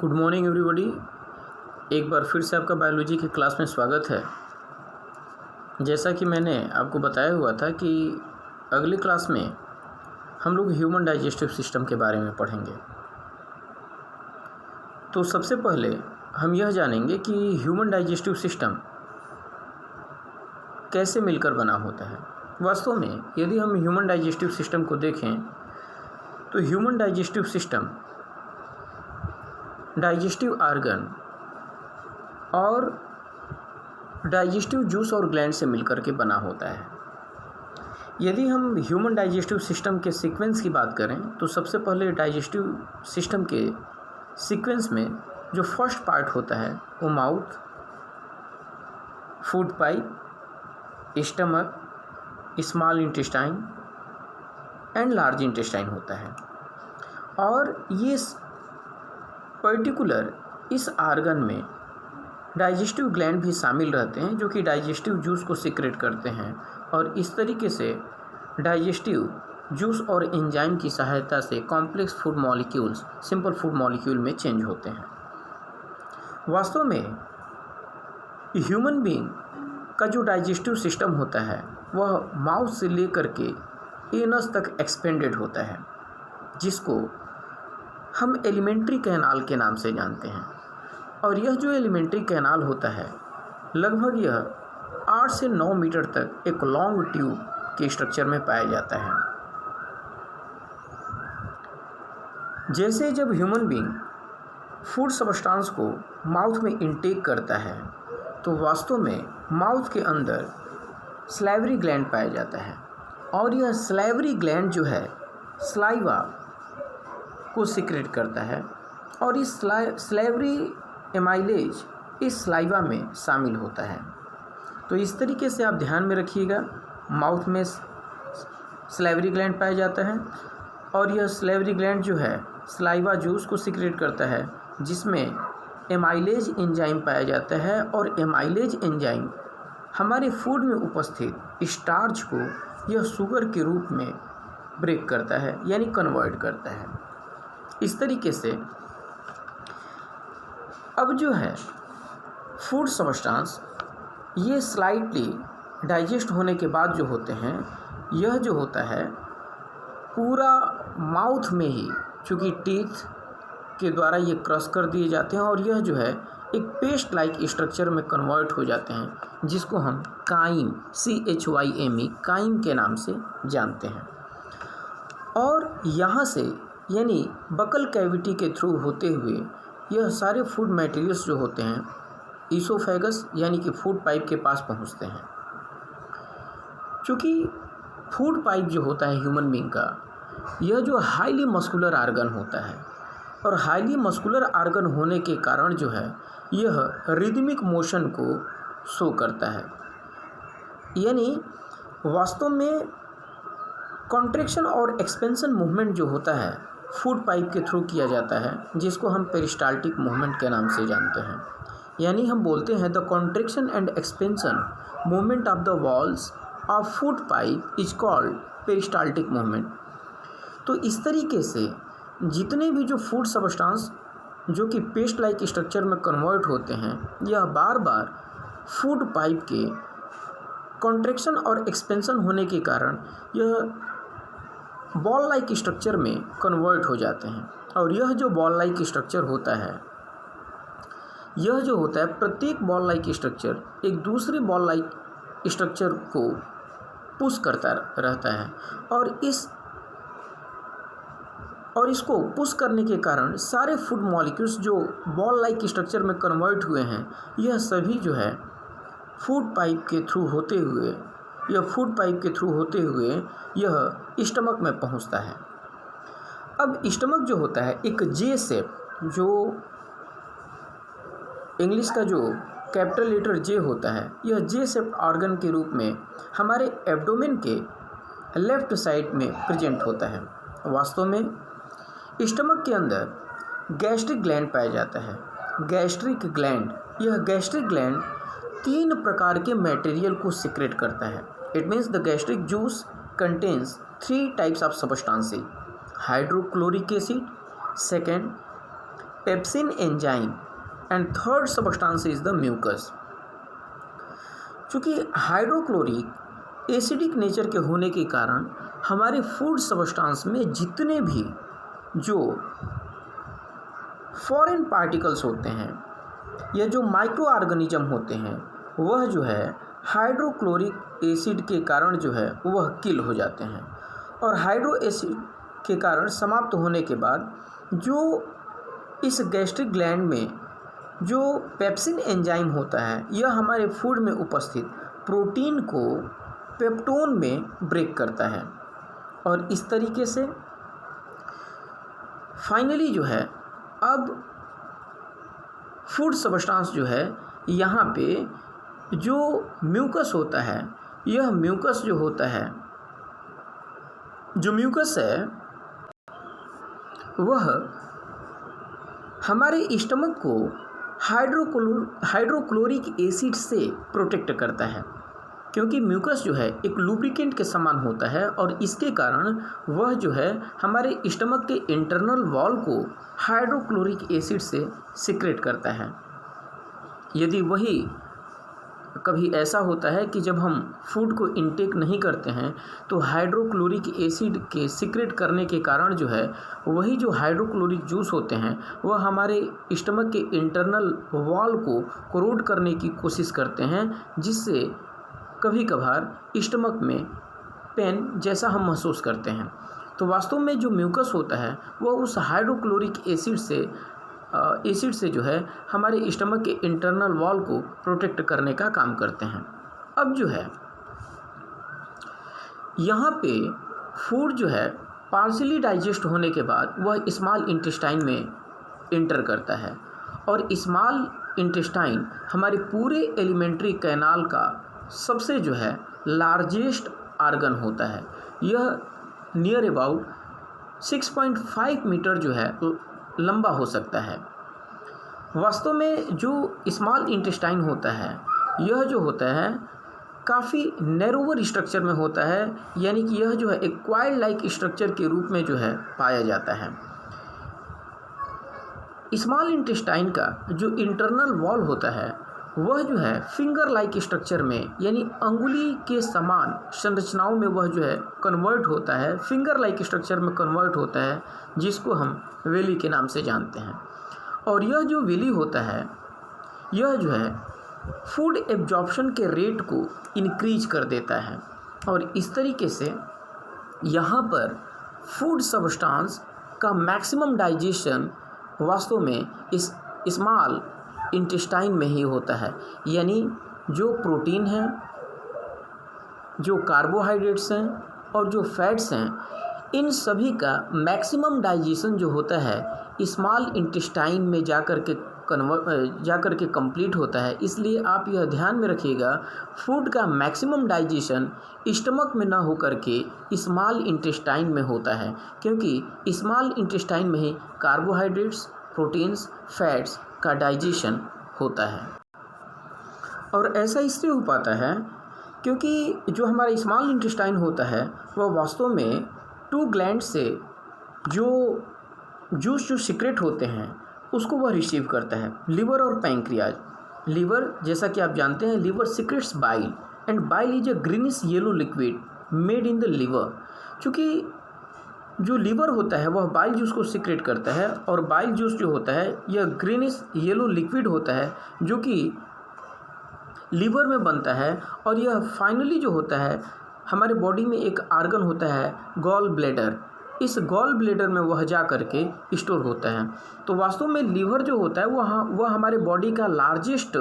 Good morning everybody. एक बार फिर से आपका बायोलॉजी की क्लास में स्वागत है। जैसा कि मैंने आपको बताया हुआ था कि अगली क्लास में हम लोग ह्यूमन डाइजेस्टिव सिस्टम के बारे में पढ़ेंगे। तो सबसे पहले हम यह जानेंगे कि ह्यूमन डाइजेस्टिव सिस्टम कैसे मिलकर बना होता है। वास्तव में यदि हम ह्यूमन डाइजेस्टिव सिस्टम को देखें तो human digestive system digestive organ और डाइजेस्टिव जूस और ग्लैंड से मिलकर के बना होता है। यदि हम ह्यूमन डाइजेस्टिव सिस्टम के सीक्वेंस की बात करें तो सबसे पहले डाइजेस्टिव सिस्टम के सीक्वेंस में जो फर्स्ट पार्ट होता है वो mouth, food pipe, stomach, small intestine and large intestine होता है। और ये पर्टिकुलर इस आर्गन में डाइजेस्टिव ग्लैंड भी शामिल रहते हैं जो कि डाइजेस्टिव जूस को सीक्रेट करते हैं और इस तरीके से डाइजेस्टिव जूस और एंजाइम की सहायता से complex food molecules simple food molecule में चेंज होते हैं। वास्तव में ह्यूमन बीइंग का जो डाइजेस्टिव सिस्टम होता है वह माउथ से लेकर के एनस तक एक्सपेंडेड होता है, जिसको हम एलिमेंट्री कैनाल के नाम से जानते हैं। और यह जो एलिमेंट्री कैनाल होता है लगभग यह 8 से 9 मीटर तक एक लॉन्ग ट्यूब के स्ट्रक्चर में पाया जाता है। जैसे जब ह्यूमन बीइंग फूड सब्सटेंस को माउथ में इंटेक करता है तो वास्तव में माउथ के अंदर सलाइवरी ग्लैंड पाया जाता है और यह सलाइवरी ग्लैंड जो है सलाइवा को सीक्रेट करता है और इस सलाइवरी एमाइलेज इस सलाइवा में शामिल होता है। तो इस तरीके से आप ध्यान में रखिएगा, माउथ में सलाइवरी ग्लैंड पाया जाता है और यह सलाइवरी ग्लैंड जो है सलाइवा जूस को सीक्रेट करता है जिसमें एमाइलेज एंजाइम पाया जाता है और एमाइलेज एंजाइम हमारे फूड में उपस्थित स्टार्च को यह शुगर के रूप में ब्रेक करता है यानी कन्वर्ट करता है। इस तरीके से अब जो है फूड सब्सटेंस ये स्लाइटली डाइजेस्ट होने के बाद जो होते हैं यह जो होता है पूरा माउथ में ही, चूँकि टीथ के द्वारा ये क्रश कर दिए जाते हैं और यह जो है एक पेस्ट लाइक स्ट्रक्चर में कन्वर्ट हो जाते हैं जिसको हम काइम CHYME काइम के नाम से जानते हैं। और यहाँ से यानी बकल कैविटी के थ्रू होते हुए यह सारे फूड मटेरियल्स जो होते हैं ईसोफेगस यानी कि फूड पाइप के पास पहुँचते हैं। क्योंकि फूड पाइप जो होता है ह्यूमन बीइंग का यह जो हाईली मस्कुलर आर्गन होता है और हाईली मस्कुलर आर्गन होने के कारण जो है यह रिदमिक मोशन को शो करता है। यानी वास्तव में कॉन्ट्रैक्शन और एक्सपेंशन मूवमेंट जो होता है फूड पाइप के थ्रू किया जाता है जिसको हम पेरिस्टाल्टिक मूवमेंट के नाम से जानते हैं। यानी हम बोलते हैं the contraction and expansion movement of the walls of food pipe is called peristaltic movement. तो इस तरीके से जितने भी जो फूड सब्सटेंस जो कि पेस्ट लाइक स्ट्रक्चर में कन्वर्ट होते हैं यह बार बार फूड पाइप के कॉन्ट्रैक्शन और एक्सपेंशन होने के कारण यह बॉल लाइक स्ट्रक्चर में कन्वर्ट हो जाते हैं। और यह जो बॉल लाइक स्ट्रक्चर होता है यह जो होता है प्रत्येक बॉल लाइक स्ट्रक्चर एक दूसरे बॉल लाइक स्ट्रक्चर को पुश करता रहता है और इसको पुश करने के कारण सारे फूड मॉलिक्यूल्स जो बॉल लाइक स्ट्रक्चर में कन्वर्ट हुए हैं यह सभी जो है फूड पाइप के थ्रू होते हुए यह स्टमक में पहुंचता है। अब स्टमक जो होता है एक जे शेप, जो इंग्लिश का जो कैपिटल लेटर जे होता है यह जे शेप ऑर्गन के रूप में हमारे एब्डोमेन के लेफ्ट साइड में प्रेजेंट होता है। वास्तव में स्टमक के अंदर गैस्ट्रिक ग्लैंड पाया जाता है। गैस्ट्रिक ग्लैंड 3 प्रकार के मटेरियल को सीक्रेट करता है। It means the gastric juice contains 3 types of substances: hydrochloric acid, second pepsin enzyme and third substance is the mucus. चूँकि हाइड्रोक्लोरिक एसिडिक नेचर के होने के कारण हमारे फूड सब्सटेंस में जितने भी जो फॉरेन पार्टिकल्स होते हैं या जो माइक्रो ऑर्गेनिज्म होते हैं वह जो है हाइड्रोक्लोरिक एसिड के कारण जो है वह किल हो जाते हैं। और हाइड्रो एसिड के कारण समाप्त होने के बाद जो इस गैस्ट्रिक ग्लैंड में जो पेप्सिन एंजाइम होता है यह हमारे फूड में उपस्थित प्रोटीन को पेप्टोन में ब्रेक करता है। और इस तरीके से फाइनली जो है अब फूड सब्सटेंस जो है यहाँ पे जो म्यूकस होता है, यह म्यूकस जो होता है, जो म्यूकस है वह हमारे स्टमक को हाइड्रोक्लोरिक एसिड से प्रोटेक्ट करता है, क्योंकि म्यूकस जो है एक लुब्रिकेंट के समान होता है और इसके कारण वह जो है हमारे स्टमक के इंटरनल वॉल को हाइड्रोक्लोरिक एसिड से सिक्रेट करता है। यदि वही कभी ऐसा होता है कि जब हम फूड को इनटेक नहीं करते हैं तो हाइड्रोक्लोरिक एसिड के सिक्रेट करने के कारण जो है वही जो हाइड्रोक्लोरिक जूस होते हैं वह हमारे स्टमक के इंटरनल वॉल को कोरोड करने की कोशिश करते हैं, जिससे कभी कभार स्टमक में पेन जैसा हम महसूस करते हैं। तो वास्तव में जो म्यूकस होता है वह उस हाइड्रोक्लोरिक एसिड से जो है हमारे स्टमक के इंटरनल वॉल को प्रोटेक्ट करने का काम करते हैं। अब जो है यहाँ पे फूड जो है पार्शियली डाइजेस्ट होने के बाद वह स्मॉल इंटेस्टाइन में इंटर करता है और स्मॉल इंटेस्टाइन हमारे पूरे एलिमेंट्री कैनाल का सबसे जो है लार्जेस्ट आर्गन होता है। यह नियर अबाउट 6.5 मीटर जो है लंबा हो सकता है। वास्तव में जो स्मॉल इंटेस्टाइन होता है यह जो होता है काफ़ी नैरोवर स्ट्रक्चर में होता है, यानी कि यह जो है एक क्वाइल लाइक स्ट्रक्चर के रूप में जो है पाया जाता है। स्मॉल इंटेस्टाइन का जो इंटरनल वॉल होता है वह जो है फिंगर लाइक स्ट्रक्चर में यानी अंगुली के समान संरचनाओं में वह जो है कन्वर्ट होता है, फिंगर लाइक स्ट्रक्चर में कन्वर्ट होता है, जिसको हम वेली के नाम से जानते हैं। और यह जो वेली होता है यह जो है फूड एब्जॉर्प्शन के रेट को इंक्रीज कर देता है और इस तरीके से यहाँ पर फूड सब्सटेंस का मैक्सिमम डाइजेशन वास्तव में इस स्मॉल इंटेस्टाइन में ही होता है। यानी जो प्रोटीन है, जो कार्बोहाइड्रेट्स हैं और जो फैट्स हैं, इन सभी का मैक्सिमम डाइजेशन जो होता है स्मॉल इंटेस्टाइन में जाकर के कंप्लीट होता है। इसलिए आप यह ध्यान में रखिएगा फूड का मैक्सिमम डाइजेशन स्टमक में ना होकर के स्मॉल इंटेस्टाइन में होता है, क्योंकि स्मॉल इंटेस्टाइन में ही कार्बोहाइड्रेट्स, प्रोटीन्स, फैट्स का डाइजेशन होता है। और ऐसा इसलिए हो पाता है क्योंकि जो हमारा स्मॉल इंटेस्टाइन होता है वह वास्तव में 2 ग्लैंड से जो जूस जो सीक्रेट होते हैं उसको वह रिसीव करता है, लिवर और पैंक्रियाज। लिवर, जैसा कि आप जानते हैं, liver secrets bile and bile is a greenish yellow liquid made in the liver. चूँकि जो लिवर होता है वह बाइल जूस को सीक्रेट करता है और बाइल जूस जो होता है यह ग्रीनिश येलो लिक्विड होता है जो कि लीवर में बनता है। और यह फाइनली जो होता है हमारे बॉडी में एक आर्गन होता है गॉल ब्लैडर, इस गॉल ब्लैडर में वह जा करके स्टोर होता है। तो वास्तव में लीवर जो होता है वह हमारे बॉडी का लार्जेस्ट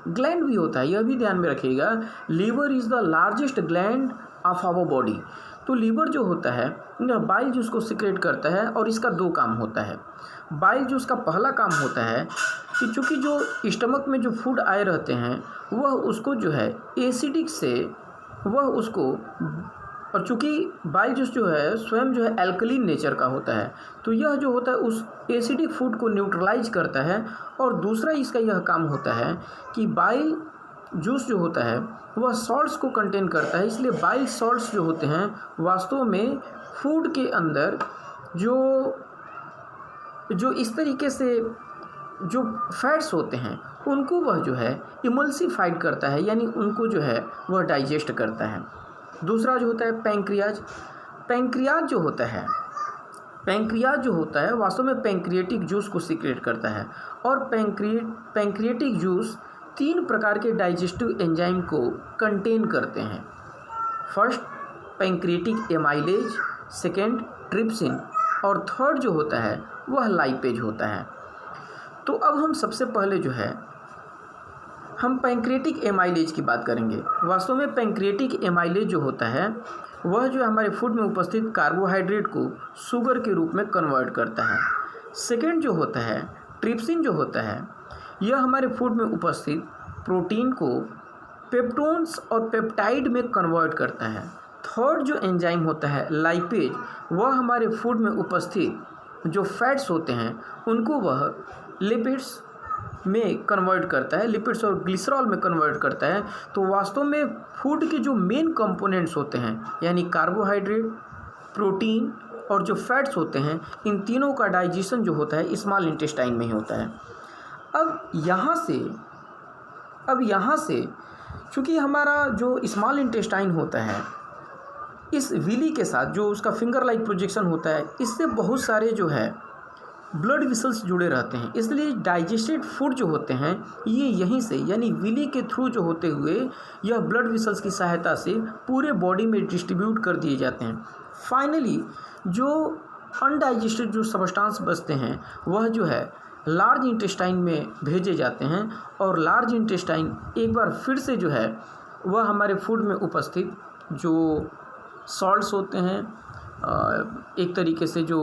ग्लैंड भी होता है। यह भी ध्यान में रखिएगा, liver is the largest gland of our body. तो लीवर जो होता है यह बाइल जूस को सीक्रेट करता है और इसका 2 काम होता है। बाइल जूस का पहला काम होता है कि चूँकि जो स्टमक में जो फूड आए रहते हैं वह उसको जो है एसिडिक से वह उसको, और चूँकि बाइल जूस जो है स्वयं जो है एल्कलीन नेचर का होता है, तो यह जो होता है उस एसिडिक फूड को न्यूट्रलाइज करता है। और दूसरा इसका यह काम होता है कि बाइल जूस जो होता है वह सॉल्ट्स को कंटेन करता है, इसलिए बाइल सॉल्ट्स जो होते हैं वास्तव में फूड के अंदर जो इस तरीके से जो फैट्स होते हैं उनको वह जो है इमल्सिफाइड करता है, यानी उनको जो है वह डाइजेस्ट करता है। दूसरा जो होता है पैंक्रियाज। पैंक्रियाज जो होता है वास्तव में पैंक्रिएटिक जूस को सीक्रेट करता है, और पैंक्रिएटिक जूस 3 प्रकार के डाइजेस्टिव एंजाइम को कंटेन करते हैं। First pancreatic amylase, second trypsin, और थर्ड जो होता है वह लाइपेज होता है। तो अब हम सबसे पहले जो है हम पैंक्रिएटिक एमाइलेज की बात करेंगे। वास्तव में पैंक्रिएटिक एमाइलेज जो होता है वह जो हमारे फूड में उपस्थित कार्बोहाइड्रेट को शुगर के रूप में कन्वर्ट करता है। सेकेंड जो होता है ट्रिप्सिन जो होता है यह हमारे फूड में उपस्थित प्रोटीन को पेप्टोन्स और पेप्टाइड में कन्वर्ट करता है। थर्ड जो एंजाइम होता है लाइपेज, वह हमारे फूड में उपस्थित जो फैट्स होते हैं उनको वह लिपिड्स में कन्वर्ट करता है, लिपिड्स और ग्लिसरॉल में कन्वर्ट करता है। तो वास्तव में फूड के जो मेन कंपोनेंट्स होते हैं यानी कार्बोहाइड्रेट, प्रोटीन और जो फैट्स होते हैं, इन तीनों का डाइजेशन जो होता है स्मॉल इंटेस्टाइन में ही होता है। अब यहाँ से चूँकि हमारा जो स्मॉल इंटेस्टाइन होता है इस विली के साथ जो उसका फिंगर लाइक प्रोजेक्शन होता है, इससे बहुत सारे जो है ब्लड विसल्स जुड़े रहते हैं, इसलिए डाइजेस्टेड फूड जो होते हैं ये यहीं से यानी विली के थ्रू जो होते हुए यह ब्लड विसल्स की सहायता से पूरे बॉडी में डिस्ट्रीब्यूट कर दिए जाते हैं। फाइनली जो अनडाइजेस्टेड जो सब्सटेंस बचते हैं वह जो है लार्ज इंटेस्टाइन में भेजे जाते हैं, और लार्ज इंटेस्टाइन एक बार फिर से जो है वह हमारे फूड में उपस्थित जो सॉल्ट्स होते हैं, एक तरीके से जो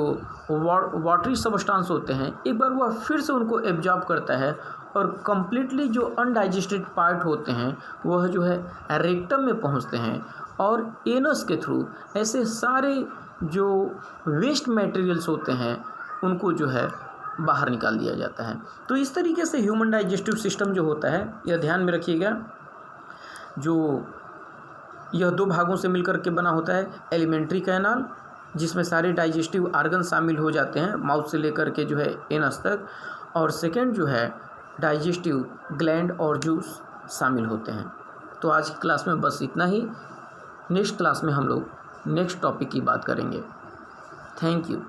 वाटरी सब्सटेंस होते हैं, एक बार वह फिर से उनको एब्जॉर्ब करता है, और कम्प्लीटली जो अनडाइजेस्टेड पार्ट होते हैं वह जो है रेक्टम में पहुंचते हैं, और एनस के थ्रू ऐसे सारे जो वेस्ट मटेरियल्स होते हैं उनको जो है बाहर निकाल दिया जाता है। तो इस तरीके से ह्यूमन डाइजेस्टिव सिस्टम जो होता है यह ध्यान में रखिएगा, जो यह 2 भागों से मिलकर के बना होता है। एलिमेंट्री कैनाल जिसमें सारे डाइजेस्टिव आर्गन शामिल हो जाते हैं माउथ से लेकर के जो है एनस तक, और सेकेंड जो है डाइजेस्टिव ग्लैंड और जूस शामिल होते हैं। तो आज की क्लास में बस इतना ही। नेक्स्ट क्लास में हम लोग नेक्स्ट टॉपिक की बात करेंगे। Thank you.